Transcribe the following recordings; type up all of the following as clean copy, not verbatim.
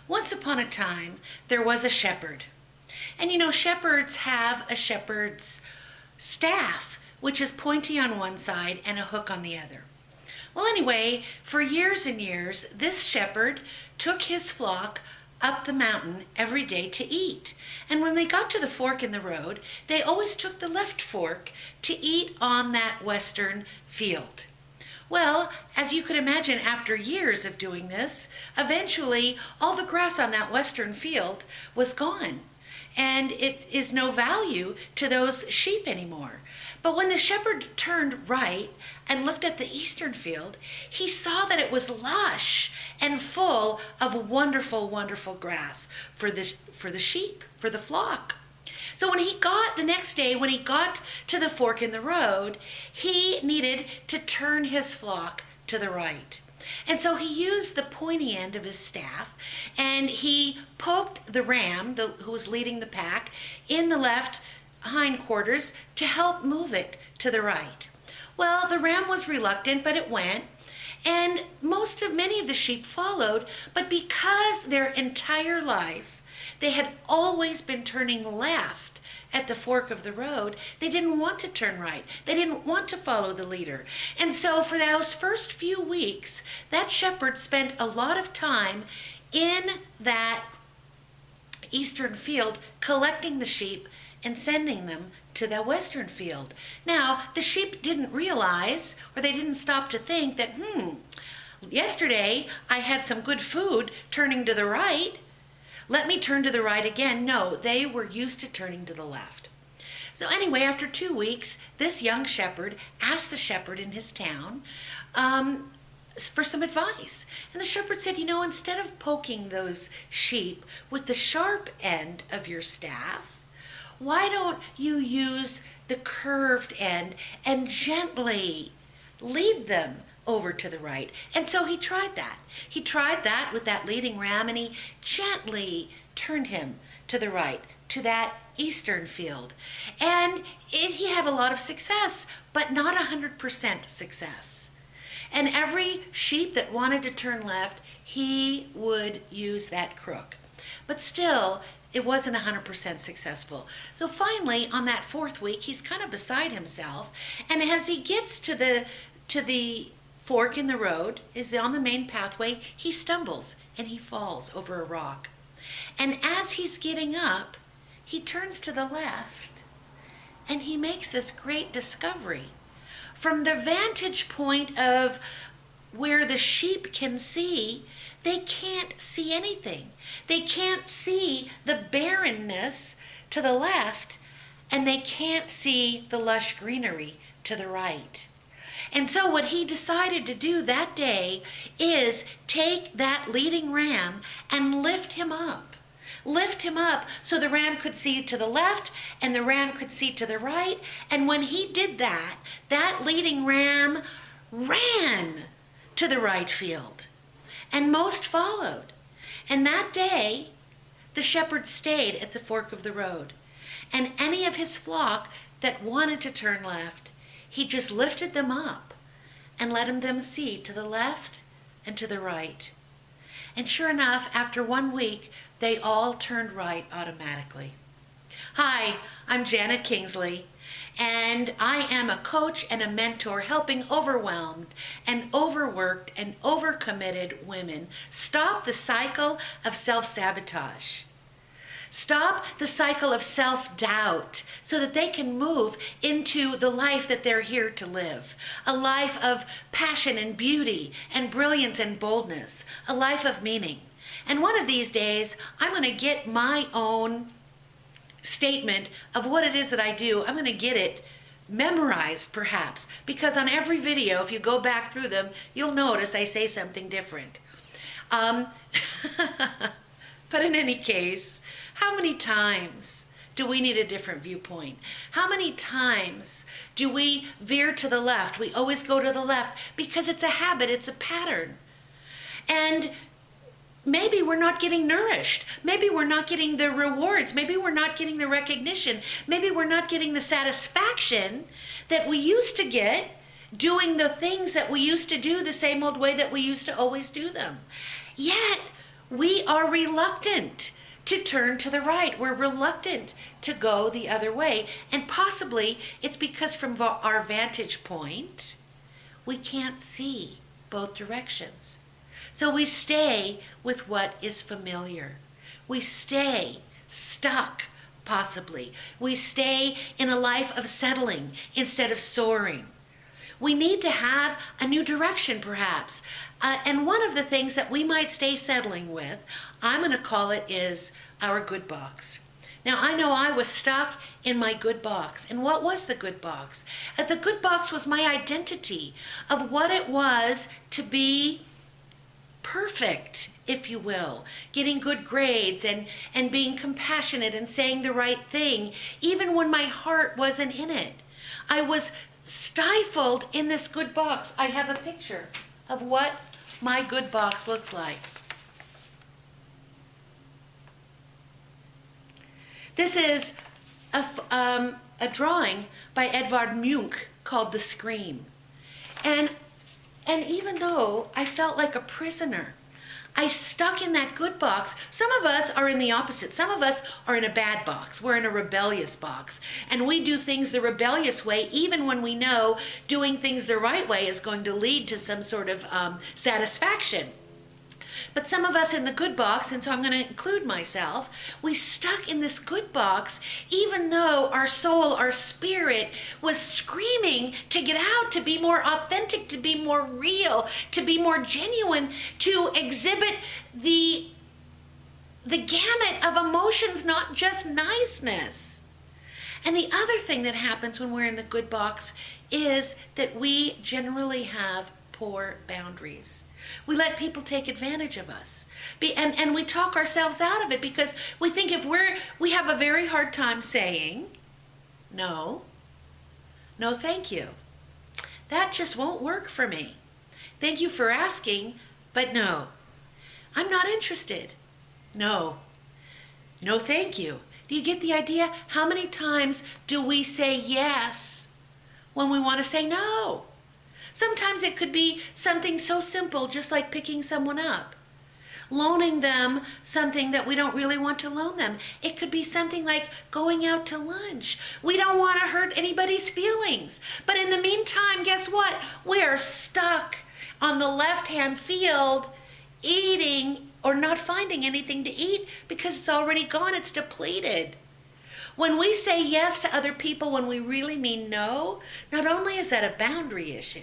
Once upon a time, there was a shepherd. And you know, shepherds have a shepherd's staff, which is pointy on one side and a hook on the other. Well, anyway, for years and years, this shepherd took his flock up the mountain every day to eat. And when they got to the fork in the road, they always took the left fork to eat on that western field. Well, as you could imagine, after years of doing this, eventually all the grass on that western field was gone, and it is no value to those sheep anymore. But when the shepherd turned right and looked at the eastern field, he saw that it was lush and full of wonderful, wonderful grass for the sheep, for the flock. So the next day, when he got to the fork in the road, he needed to turn his flock to the right. And so he used the pointy end of his staff, and he poked the ram, who was leading the pack, in the left hindquarters to help move it to the right. Well, the ram was reluctant, but it went, and many of the sheep followed, but because their entire life they had always been turning left at the fork of the road, they didn't want to turn right. They didn't want to follow the leader. And so for those first few weeks, that shepherd spent a lot of time in that eastern field collecting the sheep and sending them to the western field. Now, the sheep didn't realize, or they didn't stop to think that, yesterday I had some good food turning to the right. Let me turn to the right again. No, they were used to turning to the left. So anyway, after 2 weeks, this young shepherd asked the shepherd in his town for some advice. And the shepherd said, instead of poking those sheep with the sharp end of your staff, why don't you use the curved end and gently lead them over to the right? And so he tried that. He tried that with that leading ram, and he gently turned him to the right, to that eastern field. And he had a lot of success, but not 100% success. And every sheep that wanted to turn left, he would use that crook. But still, it wasn't 100% successful. So finally, on that 4th week, he's kind of beside himself. And as he gets to the fork in the road, is on the main pathway, he stumbles and he falls over a rock. And as he's getting up, he turns to the left and he makes this great discovery. From the vantage point of where the sheep can see, they can't see anything. They can't see the barrenness to the left, and they can't see the lush greenery to the right. And so what he decided to do that day is take that leading ram and lift him up. Lift him up so the ram could see to the left and the ram could see to the right. And when he did that, that leading ram ran to the right field. And most followed. And that day, the shepherd stayed at the fork of the road. And any of his flock that wanted to turn left, he just lifted them up and let them see to the left and to the right. And sure enough, after 1 week, they all turned right automatically. Hi, I'm Janet Kingsley, and I am a coach and a mentor helping overwhelmed and overworked and overcommitted women stop the cycle of self-sabotage. Stop the cycle of self-doubt so that they can move into the life that they're here to live. A life of passion and beauty and brilliance and boldness. A life of meaning. And one of these days, I'm going to get my own statement of what it is that I do. I'm going to get it memorized, perhaps, because on every video, if you go back through them, you'll notice I say something different. But in any case, how many times do we need a different viewpoint? How many times do we veer to the left? We always go to the left because it's a habit, it's a pattern. And maybe we're not getting nourished. Maybe we're not getting the rewards. Maybe we're not getting the recognition. Maybe we're not getting the satisfaction that we used to get doing the things that we used to do the same old way that we used to always do them. Yet, we are reluctant to turn to the right. We're reluctant to go the other way. And possibly it's because from our vantage point, we can't see both directions. So we stay with what is familiar. We stay stuck, possibly. We stay in a life of settling instead of soaring. We need to have a new direction, perhaps. And one of the things that we might stay settling with, I'm going to call it, is our good box. Now, I know I was stuck in my good box. And what was the good box? The good box was my identity of what it was to be perfect, if you will, getting good grades and being compassionate and saying the right thing, even when my heart wasn't in it. I was stifled in this good box. I have a picture of what my good box looks like. This is a drawing by Edvard Munch called The Scream. And even though I felt like a prisoner, I stuck in that good box. Some of us are in the opposite. Some of us are in a bad box. We're in a rebellious box. And we do things the rebellious way, even when we know doing things the right way is going to lead to some sort of satisfaction. But some of us in the good box, and so I'm going to include myself, we stuck in this good box even though our soul, our spirit was screaming to get out, to be more authentic, to be more real, to be more genuine, to exhibit the gamut of emotions, not just niceness. And the other thing that happens when we're in the good box is that we generally have poor boundaries. We let people take advantage of us. And we talk ourselves out of it because we think we have a very hard time saying, no thank you. That just won't work for me. Thank you for asking, but no. I'm not interested. No thank you. Do you get the idea? How many times do we say yes when we want to say no? Sometimes it could be something so simple, just like picking someone up, loaning them something that we don't really want to loan them. It could be something like going out to lunch. We don't want to hurt anybody's feelings. But in the meantime, guess what? We are stuck on the left-hand field eating or not finding anything to eat because it's already gone. It's depleted. When we say yes to other people when we really mean no, not only is that a boundary issue,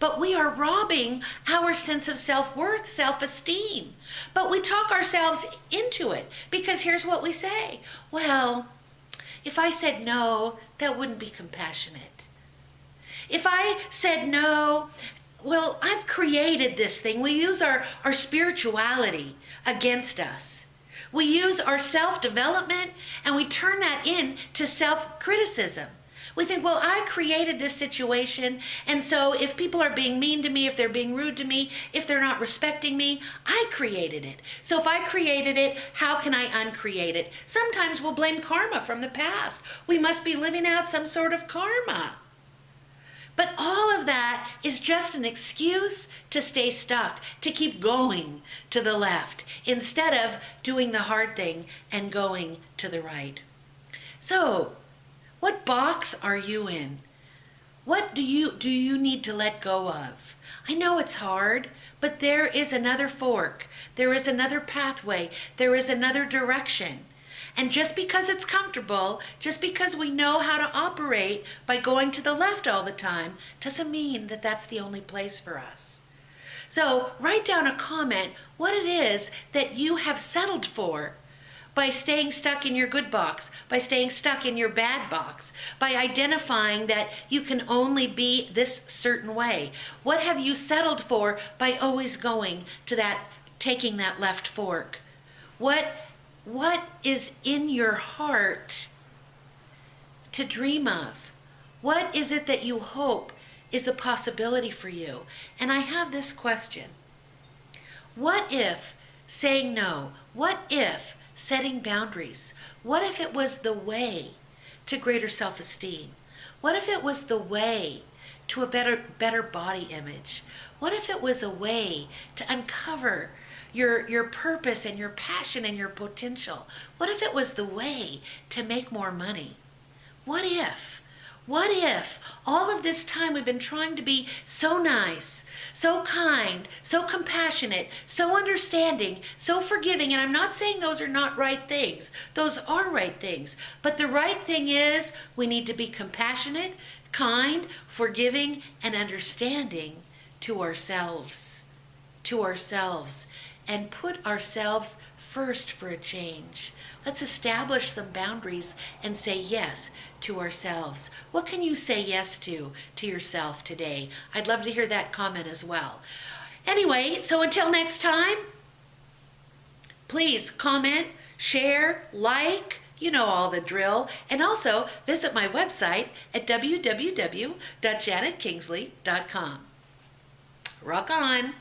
but we are robbing our sense of self-worth, self-esteem. But we talk ourselves into it because here's what we say. Well, if I said no, that wouldn't be compassionate. If I said no, well, I've created this thing. We use our spirituality against us. We use our self-development and we turn that into self-criticism. We think, well, I created this situation, and so if people are being mean to me, if they're being rude to me, if they're not respecting me, I created it. So if I created it, how can I uncreate it? Sometimes we'll blame karma from the past. We must be living out some sort of karma. But all of that is just an excuse to stay stuck, to keep going to the left, instead of doing the hard thing and going to the right. So, what box are you in? What do you need to let go of? I know it's hard, but there is another fork. There is another pathway. There is another direction. And just because it's comfortable, just because we know how to operate by going to the left all the time, doesn't mean that that's the only place for us. So write down a comment what it is that you have settled for by staying stuck in your good box, by staying stuck in your bad box, by identifying that you can only be this certain way. What have you settled for by always going to that, taking that left fork? What is in your heart to dream of? What is it that you hope is a possibility for you? And I have this question. What if saying no? What if setting boundaries? What if it was the way to greater self-esteem? What if it was the way to a better body image? What if it was a way to uncover your purpose and your passion and your potential? What if it was the way to make more money? What if? What if all of this time we've been trying to be so nice, so kind, so compassionate, so understanding, so forgiving, and I'm not saying those are not right things. Those are right things. But the right thing is we need to be compassionate, kind, forgiving, and understanding to ourselves. To ourselves. And put ourselves first for a change. Let's establish some boundaries and say yes to ourselves. What can you say yes to yourself today? I'd love to hear that comment as well. Anyway, so until next time, please comment, share, like, you know all the drill, and also visit my website at www.janetkingsley.com. Rock on!